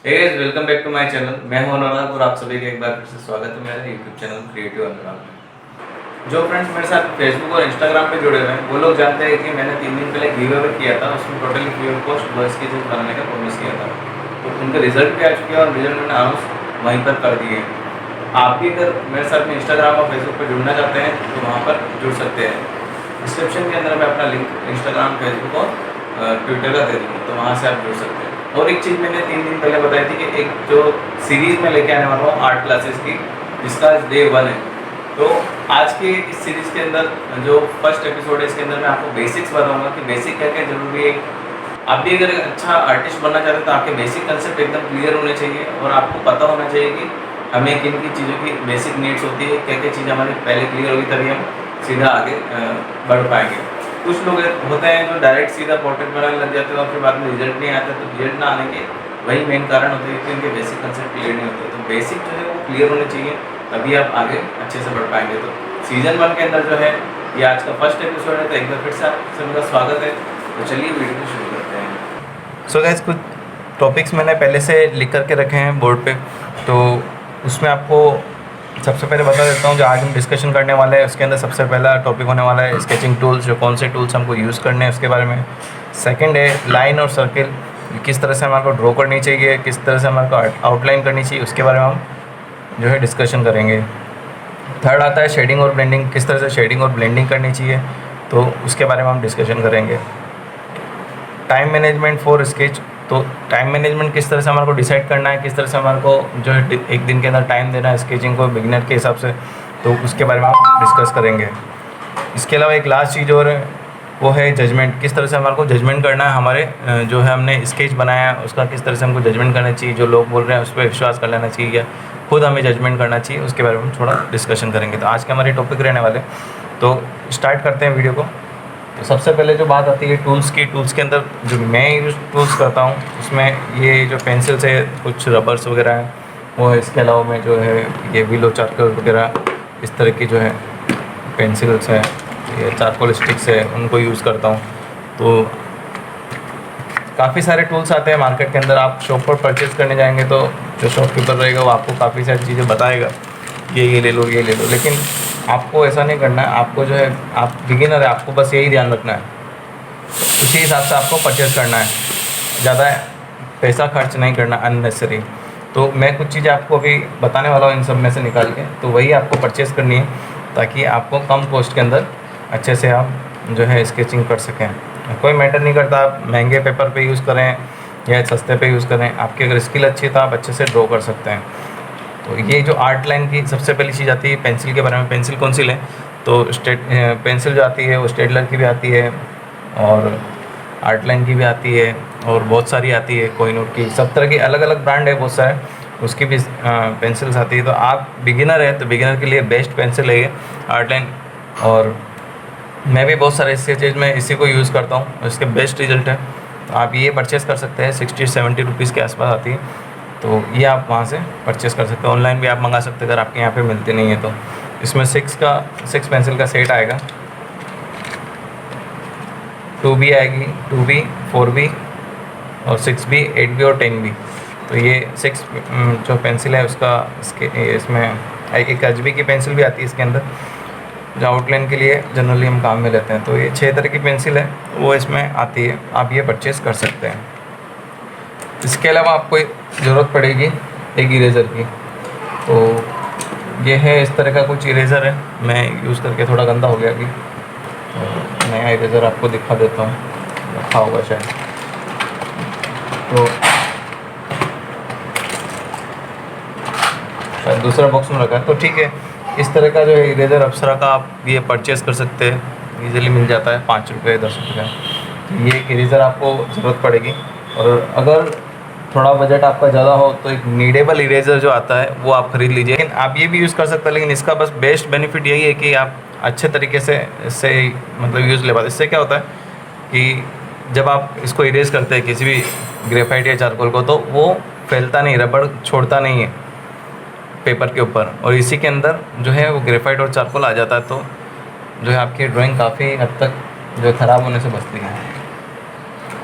Hey guys, welcome back to my channel. मैं हूं अनुराग और आप सभी का एक बार फिर से स्वागत है मेरे यूट्यूब चैनल क्रिएटिव अनुराग में। जो फ्रेंड्स मेरे साथ फेसबुक और इंस्टाग्राम पे जुड़े हुए हैं वो लोग जानते हैं कि मैंने 3 दिन पहले गिव अवे किया था। उसमें टोटली फ्री ऑफ कॉस्ट बस की चीज़ बनाने का प्रॉमिस किया था, तो उनके रिजल्ट भी आ चुके हैं और रिजल्ट मैंने अनाउंस वहीं पर कर दिए हैं। आप भी अगर मेरे साथ में इंस्टाग्राम और फेसबुक पर जुड़ना चाहते हैं तो वहाँ पर जुड़ सकते हैं। डिस्क्रिप्शन के अंदर मैं अपना लिंक इंस्टाग्राम, फेसबुक और ट्विटर का दे दूँगा, तो वहाँ से आप जुड़ सकते हैं। और एक चीज़ मैंने 3 दिन पहले बताई थी कि एक जो सीरीज़ में लेके आने वाला हूँ आर्ट क्लासेस की, जिसका डे 1 है। तो आज के इस सीरीज़ के अंदर जो फर्स्ट एपिसोड है इसके अंदर मैं आपको बेसिक्स बताऊंगा कि बेसिक क्या क्या जरूरी है। आप भी अगर अच्छा आर्टिस्ट बनना चाहते हैं तो आपके बेसिक कंसेप्ट एकदम क्लियर होने चाहिए और आपको पता होना चाहिए कि हमें किन किन चीज़ों की बेसिक नीड्स होती है, क्या क्या चीज़ें हमारी पहले क्लियर होगी तभी हम सीधा आगे बढ़ पाएंगे। कुछ लोग होते हैं जो डायरेक्ट सीधा पोर्ट्रेट बनाने लग जाते हैं और फिर बाद में रिजल्ट नहीं आता, तो रिजल्ट ना आने के वही मेन कारण होते हैं कि उनके बेसिक कंसेप्ट क्लियर नहीं होते। तो बेसिक जो है वो क्लियर होने चाहिए, तभी आप आगे अच्छे से बढ़ पाएंगे। तो सीजन 1 के अंदर जो है ये आज का फर्स्ट एपिसोड है, तो एक बार फिर से आप सबका स्वागत है। तो चलिए वीडियो को शुरू करते हैं। सो गाइस, कुछ टॉपिक्स मैंने पहले से लिख करके रखे हैं बोर्ड पे, तो उसमें आपको सबसे पहले बता देता हूँ जो आज हम डिस्कशन करने वाले हैं उसके अंदर सबसे पहला टॉपिक होने वाला है स्केचिंग टूल्स, जो कौन से टूल्स हमको यूज़ करने हैं उसके बारे में। सेकंड है लाइन और सर्किल, किस तरह से हमारे को ड्रॉ करनी चाहिए, किस तरह से हमारे को आउटलाइन करनी चाहिए, उसके बारे में हम जो है डिस्कशन करेंगे। थर्ड आता है शेडिंग और ब्लेंडिंग, किस तरह से शेडिंग और ब्लेंडिंग करनी चाहिए, तो उसके बारे में हम डिस्कशन करेंगे। टाइम मैनेजमेंट फॉर स्केच, तो टाइम मैनेजमेंट किस तरह से हमारे को डिसाइड करना है, किस तरह से हमारे को जो है एक दिन के अंदर टाइम देना है स्केचिंग को बिगिनर के हिसाब से, तो उसके बारे में हम डिस्कस करेंगे। इसके अलावा एक लास्ट चीज़ और है, वो है जजमेंट, किस तरह से हमारे को जजमेंट करना है हमारे जो है हमने स्केच बनाया है उसका किस तरह से हमको जजमेंट करना चाहिए, जो लोग बोल रहे हैं उस पर विश्वास कर लेना चाहिए या खुद हमें जजमेंट करना चाहिए, उसके बारे में हम थोड़ा डिस्कशन करेंगे। तो आज के हमारे टॉपिक रहने वाले, तो स्टार्ट करते हैं वीडियो को। तो सबसे पहले जो बात आती है टूल्स की, टूल्स के अंदर जो मैं यूज टूल्स करता हूँ उसमें ये जो पेंसिल्स है, कुछ रबर्स वगैरह हैं वो है। इसके अलावा मैं जो है ये विलो चारकोल वगैरह इस तरह की जो है पेंसिल्स है, ये चारकोल स्टिक्स है, उनको यूज़ करता हूँ। तो काफ़ी सारे टूल्स आते हैं मार्केट के अंदर। आप शॉप पर परचेज़ करने जाएंगे तो जो शॉपकीपर रहेगा वो आपको काफ़ी सारी चीज़ें बताएगा, ये ले लो, ये ले लो, लेकिन आपको ऐसा नहीं करना है। आपको जो है, आप बिगिनर है, आपको बस यही ध्यान रखना है, उसी हिसाब से आपको परचेज़ करना है, ज़्यादा पैसा खर्च नहीं करना अननेसेसरी। तो मैं कुछ चीज़ें आपको अभी बताने वाला हूँ इन सब में से निकाल के, तो वही आपको परचेज़ करनी है ताकि आपको कम कॉस्ट के अंदर अच्छे से आप जो है स्केचिंग कर सकें। कोई मैटर नहीं करता आप महंगे पेपर पे यूज़ करें या सस्ते पे यूज़ करें, आपकी अगर स्किल अच्छी है तो आप अच्छे से ड्रॉ कर सकते हैं। तो ये जो आर्ट लाइन की सबसे पहली चीज़ आती है पेंसिल के बारे में। पेंसिल कौन सी लें, तो पेंसिल जो आती है वो स्टेडलर की भी आती है और आर्ट लाइन की भी आती है और बहुत सारी आती है, कोहिनूर की, सब तरह की अलग अलग ब्रांड है बहुत सारे, उसकी भी पेंसिल्स आती है। तो आप बिगिनर है तो बिगिनर के लिए बेस्ट पेंसिल है ये आर्ट लाइन, और मैं भी बहुत सारे इसके चीज़ में इसी को यूज़ करता हूँ और इसके बेस्ट रिजल्ट है। तो आप ये परचेज़ कर सकते हैं, 60-70 रुपीज़ के आसपास आती है, तो ये आप वहाँ से परचेज़ कर सकते हैं। ऑनलाइन भी आप मंगा सकते हैं अगर आपके यहाँ पे मिलती नहीं है तो। इसमें 6 पेंसिल का सेट आएगा, 2B आएगी, 2B, 4B और 6B, 8B और 10B। तो ये 6 जो पेंसिल है उसका इसमें एक HB की पेंसिल भी आती है इसके अंदर, जो आउटलाइन के लिए जनरली हम काम में लेते हैं। तो ये 6 तरह की पेंसिल है वो इसमें आती है, आप ये परचेज़ कर सकते हैं। इसके अलावा आपको ज़रूरत पड़ेगी एक इरेज़र की, तो ये है इस तरह का कुछ इरेज़र है, मैं यूज़ करके थोड़ा गंदा हो गया अभी, तो नया इरेज़र आपको दिखा देता हूँ, रखा होगा शायद। तो शायद दूसरा बॉक्स में रखा है, तो ठीक है। इस तरह का जो है इरेज़र अप्सरा का आप ये परचेज़ कर सकते हैं, ईज़िली मिल जाता है 5 रुपये 10 रुपये का। ये एक इरेज़र आपको ज़रूरत पड़ेगी, और अगर थोड़ा बजट आपका ज़्यादा हो तो एक नीडेबल इरेज़र जो आता है वो आप ख़रीद लीजिए। लेकिन आप ये भी यूज़ कर सकते हैं, लेकिन इसका बस बेस्ट बेनिफिट यही है कि आप अच्छे तरीके से इससे मतलब यूज़ ले पाते। इससे क्या होता है कि जब आप इसको इरेज़ करते हैं किसी भी ग्रेफाइट या चारकोल को, तो वो फैलता नहीं, रबड़ छोड़ता नहीं है पेपर के ऊपर, और इसी के अंदर जो है वो ग्रेफाइट और चारकोल आ जाता है, तो जो है आपकी ड्राइंग काफ़ी हद तक जो है ख़राब होने से बचती है।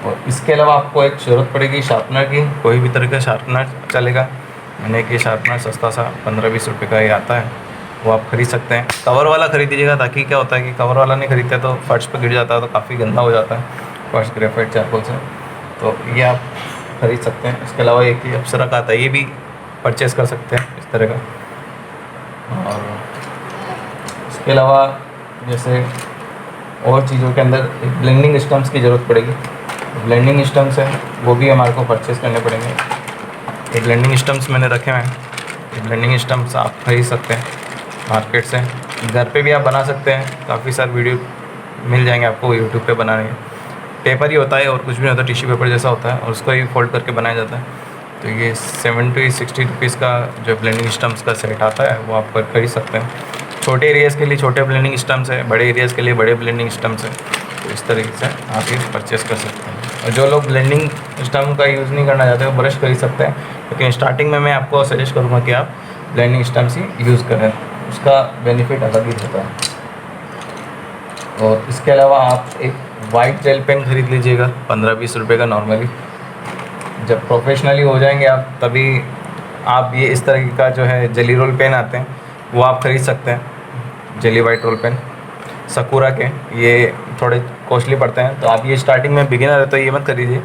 और इसके अलावा आपको एक ज़रूरत पड़ेगी शार्पनर की, कोई भी तरह का शार्पनर चलेगा। मैंने एक ये शार्पनर सस्ता सा 15-20 रुपये का ही आता है, वो आप खरीद सकते हैं। कवर वाला खरीद दीजिएगा, ताकि क्या होता है कि कवर वाला नहीं खरीदते तो फर्श पे गिर जाता है तो काफ़ी गंदा हो जाता है फर्श ग्रेफाइट चारकोल से, तो ये आप खरीद सकते हैं। इसके अलावा एक ही अप्सरा का आता है, ये भी परचेज़ कर सकते हैं इस तरह का। और इसके अलावा जैसे और चीज़ों के अंदर एक ब्लेंडिंग स्टम्प्स की ज़रूरत पड़ेगी। ब्लेंडिंग स्टम्प्स है वो भी हमारे को परचेज़ करने पड़ेंगे। ये ब्लेंडिंग स्टम्प्स मैंने रखे हुए हैं, ये ब्लेंडिंग स्टम्प्स आप खरीद सकते हैं मार्केट से। घर पे भी आप बना सकते हैं, काफ़ी सारे वीडियो मिल जाएंगे आपको यूट्यूब पे बनाने के। पेपर ही होता है और कुछ भी नहीं होता, टिश्यू पेपर जैसा होता है और उसको ही फोल्ड करके बनाया जाता है। तो ये 70-60 रुपीज़ का जो ब्लेंडिंग स्टम्प्स का सेट आता है वो आप खरीद सकते हैं। छोटे एरियाज़ के लिए छोटे ब्लेंडिंग स्टम्प्स है, बड़े एरियाज़ के लिए बड़े ब्लेंडिंग स्टम्प्स है, तो इस तरीके से आप ये परचेज़ कर सकते हैं। और जो लोग ब्लेंडिंग स्टम्प का यूज़ नहीं करना चाहते वो ब्रश खरीद सकते हैं, लेकिन स्टार्टिंग में मैं आपको सजेस्ट करूँगा कि आप ब्लेंडिंग स्टम्प्स ही यूज़ करें, उसका बेनिफिट अलग ही होता है। और इसके अलावा आप एक वाइट जेल पेन खरीद लीजिएगा 15-20 रुपये का नॉर्मली। जब प्रोफेशनली हो जाएंगे आप तभी आप ये इस तरह का जो है जेली रोल पेन आते हैं वो आप खरीद सकते हैं। जेली वाइट रोल पेन सकूरा के, ये थोड़े कॉस्टली पड़ते हैं, तो आप ये स्टार्टिंग में बिगिनर है तो ये मत खरीदिए,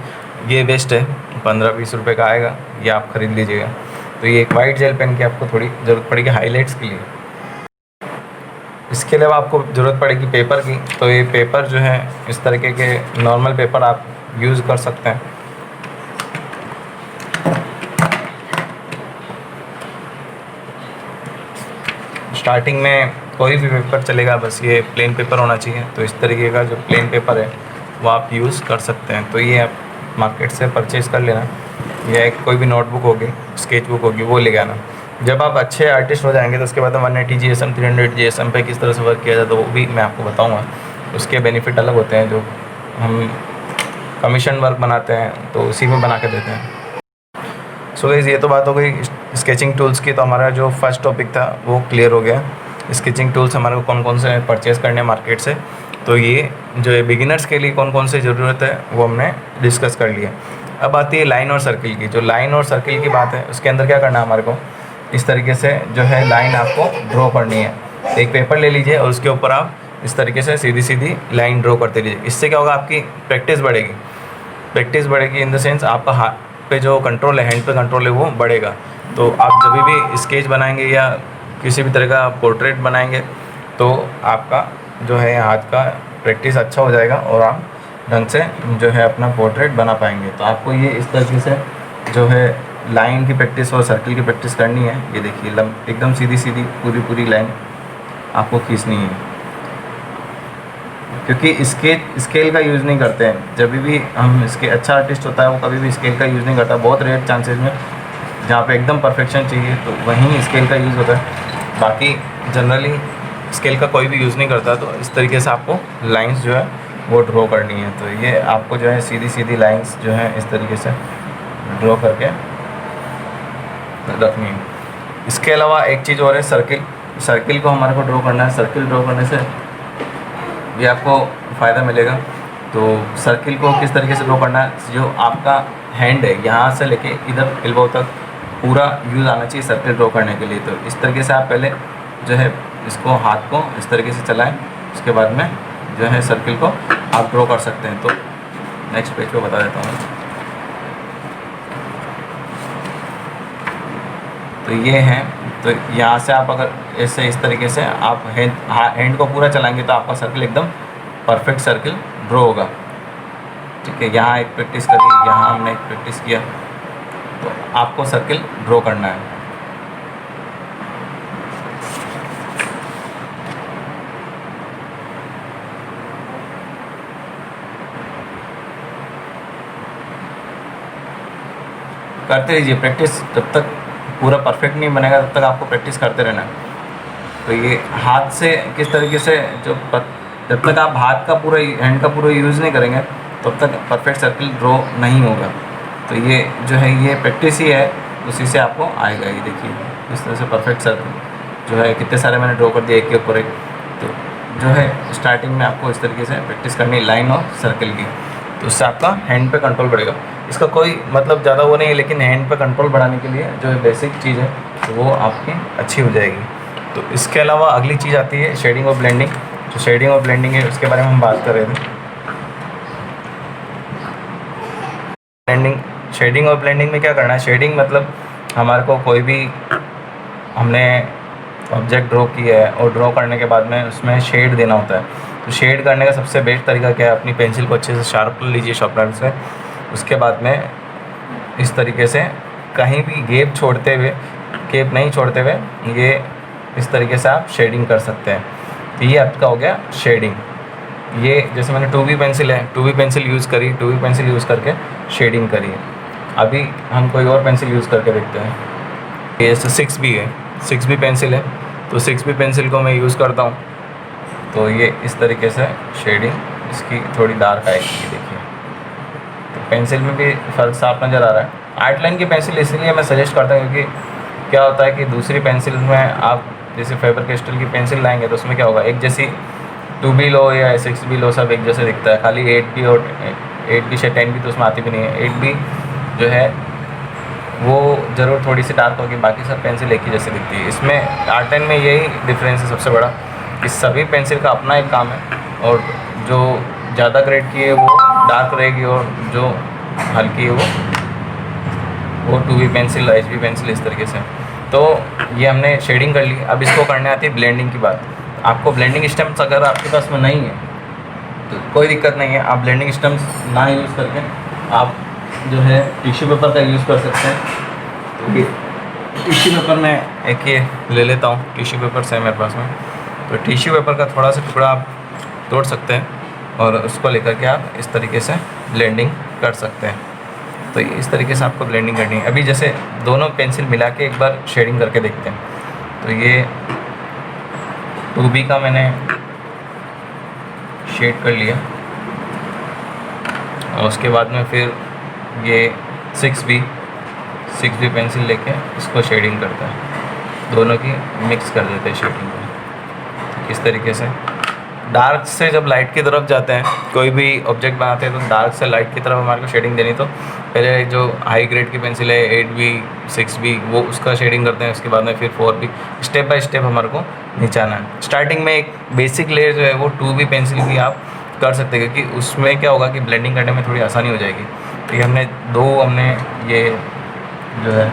ये बेस्ट है, 15-20 रुपये का आएगा, ये आप ख़रीद लीजिएगा। तो ये एक वाइट जेल पेन की आपको थोड़ी ज़रूरत पड़ेगी हाईलाइट्स के लिए। इसके अलावा आपको ज़रूरत पड़ेगी पेपर की, तो ये पेपर जो है इस तरीके के नॉर्मल पेपर आप यूज़ कर सकते हैं। स्टार्टिंग में कोई भी पेपर चलेगा, बस ये प्लेन पेपर होना चाहिए। तो इस तरीके का जो प्लेन पेपर है वो आप यूज़ कर सकते हैं। तो ये आप मार्केट से परचेज़ कर लेना, या एक कोई भी नोटबुक होगी, स्केच बुक होगी, वो ले आना। जब आप अच्छे आर्टिस्ट हो जाएंगे तो उसके बाद 180 GSM 300 GSM पे किस तरह से वर्क किया जाए तो वो भी मैं आपको बताऊँगा। उसके बेनिफिट अलग होते हैं, जो हम कमीशन वर्क बनाते हैं तो उसी में बना के देते हैं। सो गाइस, ये तो बात हो गई स्केचिंग टूल्स की। तो हमारा जो फर्स्ट टॉपिक था वो क्लियर हो गया। स्केचिंग टूल्स हमारे को कौन कौन से परचेज़ करने हैं मार्केट से, तो ये जो है बिगिनर्स के लिए कौन कौन सी ज़रूरत है वो हमने डिस्कस कर लिया। अब आती है लाइन और सर्किल की। जो लाइन और सर्किल की बात है उसके अंदर क्या करना है हमारे को, इस तरीके से जो है लाइन आपको ड्रॉ करनी है। एक पेपर ले लीजिए और उसके ऊपर आप इस तरीके से सीधी सीधी लाइन ड्रॉ करते लीजिए। इससे क्या होगा, आपकी प्रैक्टिस बढ़ेगी। प्रैक्टिस बढ़ेगी इन द सेंस आपका हाथ पे जो कंट्रोल है, हैंड पे कंट्रोल है, वो बढ़ेगा। तो आप जब भी स्केच बनाएंगे या किसी भी तरह का पोर्ट्रेट बनाएंगे तो आपका जो है हाथ का प्रैक्टिस अच्छा हो जाएगा और आप ढंग से जो है अपना पोर्ट्रेट बना पाएंगे। तो आपको ये इस तरीके से जो है लाइन की प्रैक्टिस और सर्किल की प्रैक्टिस करनी है। ये देखिए एकदम सीधी सीधी पूरी लाइन आपको खींचनी है, क्योंकि स्केल का यूज़ नहीं करते हैं। जब भी हम इसके अच्छा आर्टिस्ट होता है वो कभी भी स्केल का यूज़ नहीं करता। बहुत रेयर चांसेस में जहाँ पे एकदम परफेक्शन चाहिए तो वहीं स्केल का यूज़ होता है, बाकी जनरली स्केल का कोई भी यूज़ नहीं करता। तो इस तरीके से आपको लाइंस जो है वो ड्रॉ करनी है। तो ये आपको जो है सीधी सीधी लाइंस जो है इस तरीके से ड्रॉ करके रखनी है। इसके अलावा एक चीज़ और है, सर्किल को हमारे को ड्रॉ करना है। सर्किल ड्रॉ करने से भी आपको फ़ायदा मिलेगा। तो सर्किल को किस तरीके से ड्रॉ करना है, जो आपका हैंड है यहाँ से लेके इधर एल्बो तक पूरा यूज़ आना चाहिए सर्किल ड्रॉ करने के लिए। तो इस तरीके से आप पहले जो है इसको हाथ को इस तरीके से चलाएं, उसके बाद में जो है सर्किल को आप ड्रॉ कर सकते हैं। तो नेक्स्ट पेज पे बता देता हूँ। तो ये है, तो यहाँ से आप अगर ऐसे इस तरीके से आप हैंड को पूरा चलाएंगे तो आपका सर्किल एकदम परफेक्ट सर्किल ड्रॉ होगा। ठीक है, यहाँ एक प्रैक्टिस करी, यहाँ हमने एक प्रैक्टिस किया, तो आपको सर्किल ड्रॉ करना है। करते रहिए प्रैक्टिस, जब तक पूरा परफेक्ट नहीं बनेगा तब तक आपको प्रैक्टिस करते रहना है। तो ये हाथ से किस तरीके से जब तक आप हाथ का पूरा हैंड का पूरा यूज़ नहीं करेंगे तब तक परफेक्ट सर्किल ड्रॉ नहीं होगा। तो ये जो है ये प्रैक्टिस ही है, उसी से आपको आएगा। ये देखिए इस तरह से परफेक्ट सर्किल जो है कितने सारे मैंने ड्रॉ कर दिए एक के ऊपर एक। तो जो है स्टार्टिंग में आपको इस तरीके से प्रैक्टिस करनी है लाइन और सर्किल की। तो उससे आपका हैंड पे कंट्रोल बढ़ेगा। इसका कोई मतलब ज़्यादा वो नहीं है, लेकिन हैंड पे कंट्रोल बढ़ाने के लिए जो है बेसिक चीज़ है तो वो आपकी अच्छी हो जाएगी। तो इसके अलावा अगली चीज़ आती है शेडिंग और ब्लेंडिंग। जो शेडिंग और ब्लेंडिंग है उसके बारे में हम बात कर रहे थे। ब्लेंडिंग, शेडिंग और ब्लेंडिंग में क्या करना है? शेडिंग मतलब हमारे को कोई भी हमने ऑब्जेक्ट ड्रॉ किया है और ड्रॉ करने के बाद में उसमें शेड देना होता है। तो शेड करने का सबसे बेस्ट तरीका क्या है? अपनी पेंसिल को अच्छे से शार्प कर लीजिए शार्पनर से। उसके बाद में इस तरीके से कहीं भी गैप छोड़ते हुए, गैप नहीं छोड़ते हुए, ये इस तरीके से आप शेडिंग कर सकते हैं। तो ये आपका हो गया शेडिंग। ये जैसे मैंने 2B पेंसिल है, 2B पेंसिल यूज़ करी, 2B पेंसिल यूज़ करके शेडिंग करी। अभी हम कोई और पेंसिल यूज़ करके देखते हैं। ये 6B है, 6B पेंसिल है, तो 6B पेंसिल को मैं यूज़ करता हूँ। तो ये इस तरीके से शेडिंग इसकी थोड़ी डार्क आएगी, देखिए। तो पेंसिल में भी फ़र्क साफ नज़र आ रहा है। आर्ट लाइन की पेंसिल इसलिए मैं सजेस्ट करता हूँ क्योंकि क्या होता है कि दूसरी पेंसिल में आप जैसे फेबर कैस्टल की पेंसिल लाएंगे तो उसमें क्या होगा, एक जैसी 2B लो या 6B लो सब एक जैसे दिखता है। खाली 8B और 8B से 10B तो उसमें आती भी नहीं है। 8B जो है वो ज़रूर थोड़ी सी डार्क होगी, बाकी सब पेंसिल एक ही जैसे दिखती है। इसमें आर्ट लाइन में यही डिफरेंस है सबसे बड़ा, कि सभी पेंसिल का अपना एक काम है, और जो ज़्यादा ग्रेड की है वो डार्क रहेगी और जो हल्की है वो 2B पेंसिल, HB पेंसिल इस तरीके से। तो ये हमने शेडिंग कर ली। अब इसको करने आती है ब्लेंडिंग की बात। आपको ब्लेंडिंग स्टम्प्स अगर आपके पास में नहीं है तो कोई दिक्कत नहीं है, आप ब्लेंडिंग स्टम्प्स ना यूज़ करके आप जो है टिश्यू पेपर का यूज़ कर सकते हैं। तो ये टिश्यू पेपर में एक ये ले लेता हूँ, टिश्यू पेपर से है मेरे पास में। तो टिश्यू पेपर का थोड़ा सा टुकड़ा आप तोड़ सकते हैं और उसको लेकर के आप इस तरीके से ब्लेंडिंग कर सकते हैं। तो इस तरीके से आपको ब्लेंडिंग करनी है। अभी जैसे दोनों पेंसिल मिला के एक बार शेडिंग करके देखते हैं। तो ये 2B का मैंने शेड कर लिया और उसके बाद में फिर ये 6B पेंसिल लेके इसको शेडिंग करता है। दोनों की मिक्स कर देते हैं शेडिंग को इस तरीके से। डार्क से जब लाइट की तरफ जाते हैं, कोई भी ऑब्जेक्ट बनाते हैं तो डार्क से लाइट की तरफ हमारे को शेडिंग देनी, तो पहले जो हाई ग्रेड की पेंसिल है 8B 6B वो उसका शेडिंग करते हैं। उसके बाद में फिर 4B, स्टेप बाय स्टेप हमारे को नीचाना है। स्टार्टिंग में एक बेसिक लेयर जो है वो 2B पेंसिल की आप कर सकते हैं, क्योंकि उसमें क्या होगा कि ब्लेंडिंग करने में थोड़ी आसानी हो जाएगी। तो ये हमने ये जो है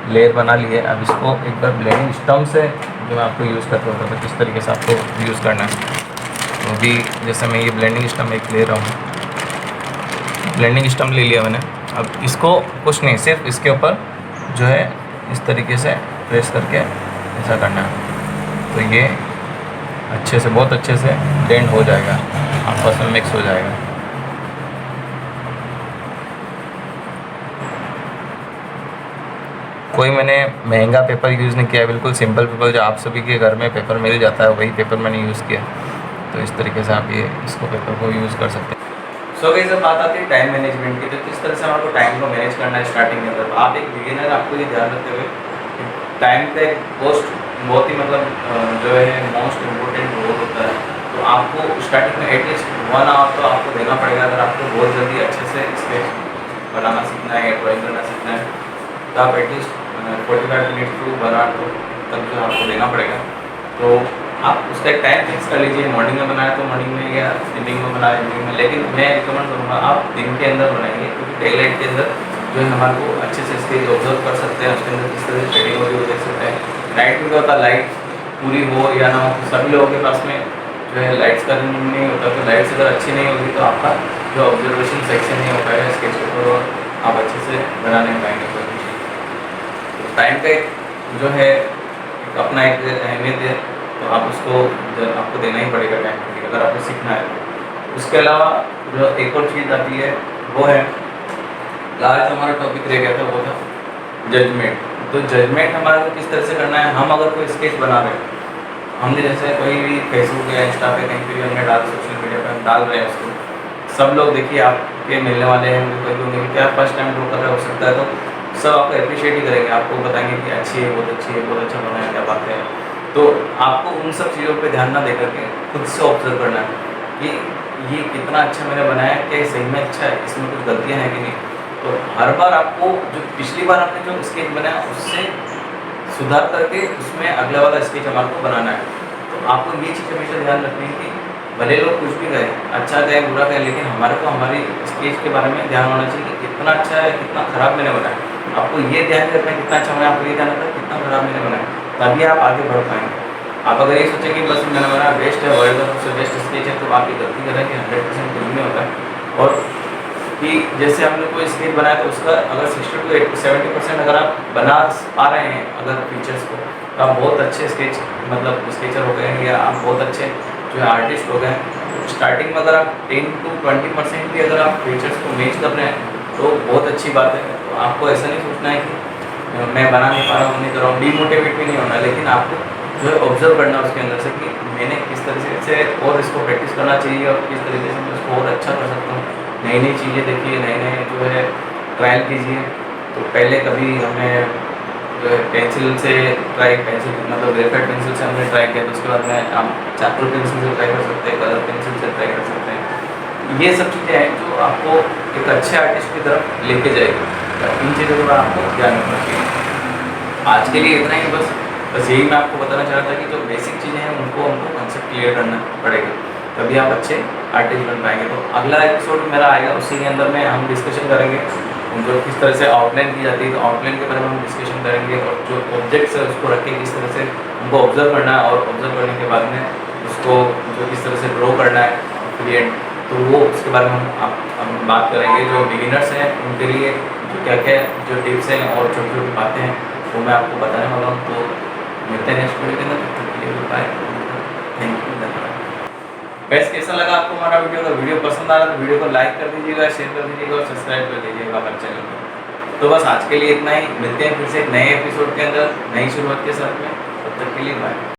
लेयर बना ली है। अब इसको एक बार ब्लेंडिंग स्टम्प से जो मैं आपको यूज़ करता हूँ तो किस तरीके से आपको यूज़ करना है। तो अभी जैसे मैं ये ब्लेंडिंग स्टम्प एक ले रहा हूँ, ब्लेंडिंग स्टम्प ले लिया मैंने। अब इसको कुछ नहीं, सिर्फ इसके ऊपर जो है इस तरीके से प्रेस करके ऐसा करना है। तो ये अच्छे से, बहुत अच्छे से ब्लेंड हो जाएगा, आपस में मिक्स हो जाएगा। कोई मैंने महंगा पेपर यूज़ नहीं किया है, बिल्कुल सिंपल पेपर जो आप सभी के घर में पेपर मिल जाता है वही पेपर मैंने यूज़ किया। तो इस तरीके से आप ये इसको पेपर को यूज़ कर सकते हैं। सो गाइस, अब बात आती है टाइम मैनेजमेंट की। तो किस तरह से हमारे को टाइम को मैनेज करना है स्टार्टिंग के अंदर। आप एक बिगिनर, आपको ये ध्यान रखते हुए टाइम का एक बहुत ही मतलब जो है मोस्ट इम्पोर्टेंट रोल होता है। तो आपको स्टार्टिंग में एटलीस्ट 1 आवर तो आपको देना पड़ेगा। अगर आपको बहुत जल्दी अच्छे से स्केच बनाना सीखना है या ड्राइंग करना सीखना है तो आप एटलीस्ट 45 मिनट टू 1 आवर तक जो आपको देना पड़ेगा। तो आप उसका एक टाइम फिक्स कर लीजिए। मॉर्निंग में बनाया तो मॉर्निंग में, या इवनिंग में बनाया इवनिंग में। लेकिन मैं रिकमेंड करूँगा आप दिन के अंदर बनाएंगे, क्योंकि डे लाइट के अंदर जो है हमारे को अच्छे से स्केच ऑब्जर्व कर सकते हैं, उसके अंदर किस तरह से शेडिंग होगी वो देख सकते हैं। नाइट में क्या होता है, लाइट पूरी हो या ना हो, तो सभी लोगों के पास में जो है लाइट्स का नहीं होता। तो लाइट्स अगर अच्छी नहीं होगी तो आपका जो ऑब्जर्वेशन सेक्शन नहीं हो पाएगा स्केच पेपर, और आप अच्छे से बना नहीं पाएंगे कोई भी चीज़। तो टाइम का एक जो है अपना एक अहमियत है, तो आप उसको आपको देना ही पड़ेगा टाइम के, अगर आपको सीखना है। उसके अलावा जो एक और चीज़ आती है वो है, लास्ट हमारा टॉपिक रह गया था वो था जजमेंट। तो जजमेंट हमारे को किस तरह से करना है। हम अगर कोई स्केच बना रहे हैं, हमने जैसे कोई भी फेसबुक या इंस्टा पे कहीं भी हमने डाल, सोशल मीडिया पे हम डाल रहे हैं उसको, सब लोग देखिए आपके मिलने वाले हैं, कोई होंगे क्या फर्स्ट टाइम ड्रॉ कर रहा हो सकता है, तो सब आपको अप्रिशिएट ही करेंगे, आपको बताएंगे कि अच्छी है, बहुत अच्छी है, बहुत अच्छा बना है, क्या बात है। तो आपको उन सब चीज़ों पे ध्यान ना देकर के खुद से ऑब्जर्व करना है कि ये कितना अच्छा मैंने बनाया है, क्या ये सही में अच्छा है, इसमें कुछ गलतियाँ हैं कि नहीं। तो हर बार आपको जो पिछली बार आपने जो स्केच बनाया उससे सुधार करके उसमें अगला वाला स्केच हमारे को बनाना है। तो आपको ये चीज़ हमेशा ध्यान रखनी है कि भले लोग कुछ भी कहें, अच्छा कहें बुरा कहें, लेकिन हमारे को हमारी स्केच के बारे में ध्यान होना चाहिए कि कितना अच्छा है, कितना खराब मैंने बनाया। आपको ये ध्यान नहीं रखना है कितना अच्छा बनाया, आपको ये ध्यान रखना है कितना खराब मैंने बनाया, तभी आप आगे बढ़ पाएंगे। आप अगर ये सोचें कि बस मैंने बनाया बेस्ट है, वर्ल्ड का सबसे बेस्ट स्केच है, तो आप ये गलती कर रहे हैं कि 100% कुछ नहीं होता है। और कि जैसे हमने कोई स्केच बनाया तो उसका अगर 60 to 70% अगर आप बना पा रहे हैं अगर फीचर्स को, तो आप बहुत अच्छे स्केच मतलब स्केचर हो गए हैं या आप बहुत अच्छे जो है आर्टिस्ट हो गए हैं। स्टार्टिंग में अगर आप 10 to 20% भी अगर आप फीचर्स को मैच कर रहे हैं तो बहुत अच्छी बात है। तो आपको ऐसा नहीं सोचना है कि मैं बना नहीं पा रहा हूँ, नहीं कर रहा हूँ, डीमोटिवेट भी नहीं होना, लेकिन आपको जो है ऑब्जर्व करना उसके अंदर से कि मैंने किस तरीके से और इसको प्रैक्टिस करना चाहिए और किस तरीके से मैं इसको और अच्छा कर सकता हूँ। नई नई चीज़ें देखिए, नए नए जो है ट्रायल कीजिए। तो पहले कभी हमने जो है पेंसिल से पेंसिल मतलब ग्रेफाइट पेंसिल से हमने ट्राई किया, तो उसके बाद में हम चारकोल पेंसिल से ट्राई कर सकते हैं, कलर पेंसिल से ट्राई कर सकते हैं। ये सब चीज़ें हैं जो आपको एक अच्छे आर्टिस्ट की तरफ लेके जाएगी। तो इन चीज़ों का आपको ध्यान रखना चाहिए। आज के लिए इतना ही, बस यही मैं आपको बताना चाह रहा था कि जो बेसिक चीज़ें हैं उनको हमको कॉन्सेप्ट क्लियर करना पड़ेगा, तभी आप अच्छे आर्टिस्ट बन पाएंगे। तो अगला एपिसोड मेरा आएगा, उसी के अंदर में हम डिस्कशन करेंगे जो किस तरह से आउटलाइन की जाती है, तो आउटलाइन के बारे में हम डिस्कशन करेंगे, और जो ऑब्जेक्ट्स है उसको रख के किस तरह से हमको ऑब्जर्व करना है, और ऑब्जर्व करने के बाद में उसको जो किस तरह से ड्रॉ करना है क्रिएट, तो वो उसके बारे में हम बात करेंगे। जो बिगिनर्स हैं उनके लिए जो क्या क्या जो टिप्स हैं और छोटी छोटी बातें हैं वो मैं आपको बताने वाला हूँ। तो मिलते हैं नेक्स्ट वीडियो के अंदर, तब तक के लिए बाय, थैंक यू, धन्यवाद। वैसे कैसा लगा आपको हमारा वीडियो? अगर वीडियो पसंद आ रहा है तो वीडियो को लाइक कर दीजिएगा, शेयर कर दीजिएगा और सब्सक्राइब कर दीजिएगा हमारे चैनल को। तो बस आज के लिए इतना ही, मिलते हैं फिर से एक नए एपिसोड के अंदर नई शुरुआत के साथ में, तब तक के लिए बाय।